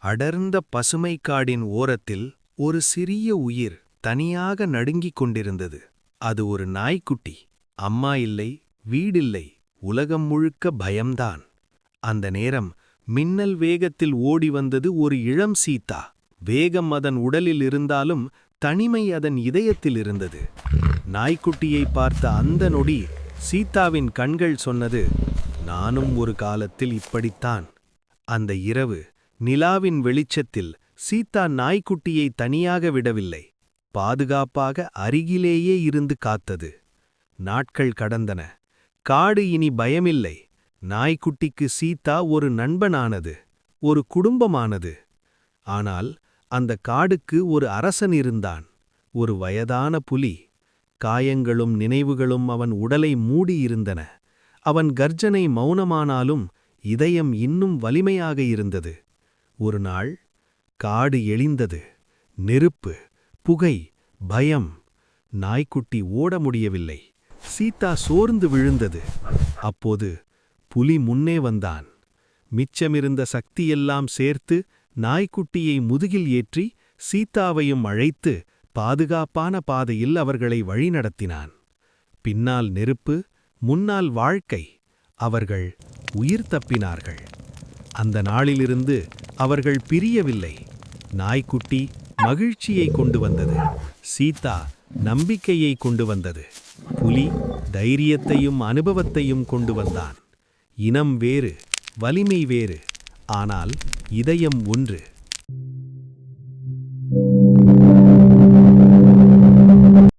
அடர்ந்த பசுமைக்காடின் ஓரத்தில் ஒரு சிறிய உயிர் தனியாக நடுங்கிக் கொண்டிருந்தது. அது ஒரு நாய்க்குட்டி. அம்மா இல்லை, வீடில்லை, உலகம் முழுக்க பயம்தான். அந்த நேரம் மின்னல் வேகத்தில் ஓடி வந்தது ஒரு இளம் சீத்தா. வேகம் அதன் உடலில் இருந்தாலும் தனிமை அதன் இதயத்தில் இருந்தது. நாய்க்குட்டியை பார்த்த அந்த நொடி சீத்தாவின் கண்கள் சொன்னது, நானும் ஒரு காலத்தில் இப்படித்தான். அந்த இரவு நிலாவின் வெளிச்சத்தில் சீத்தா நாய்க்குட்டியை தனியாக விடவில்லை. பாதுகாப்பாக அருகிலேயே இருந்து காத்தது. நாட்கள் கடந்தன. காடு இனி பயமில்லை. நாய்க்குட்டிக்கு சீத்தா ஒரு நண்பனானது, ஒரு குடும்பமானது. ஆனால் அந்த காடுக்கு ஒரு அரசன் இருந்தான், ஒரு வயதான புலி. காயங்களும் நினைவுகளும் அவன் உடலை மூடியிருந்தன. அவன் கர்ஜனை மௌனமானாலும் இதயம் இன்னும் வலிமையாக இருந்தது. ஒரு நாள் காடு எரிந்தது. நெருப்பு, புகை, பயம். நாய்க்குட்டி ஓட முடியவில்லை. சீத்தா சோர்ந்து விழுந்தது. அப்போது புலி முன்னே வந்தான். மிச்சமிருந்த சக்தியெல்லாம் சேர்த்து நாய்க்குட்டியை முதுகில் ஏற்றி சீத்தாவையும் அழைத்து பாதுகாப்பான பாதையில் அவர்களை வழிநடத்தினான். பின்னால் நெருப்பு, முன்னால் வாழ்க்கை. அவர்கள் உயிர் தப்பினார்கள். அந்த நாளிலிருந்து அவர்கள் பிரியவில்லை. நாய்க்குட்டி மகிழ்ச்சியை கொண்டு வந்தது. சீத்தா நம்பிக்கையை கொண்டு வந்தது. புலி தைரியத்தையும் அனுபவத்தையும் கொண்டு வந்தான். இனம் வேறு, வலிமை வேறு, ஆனால் இதயம் ஒன்று.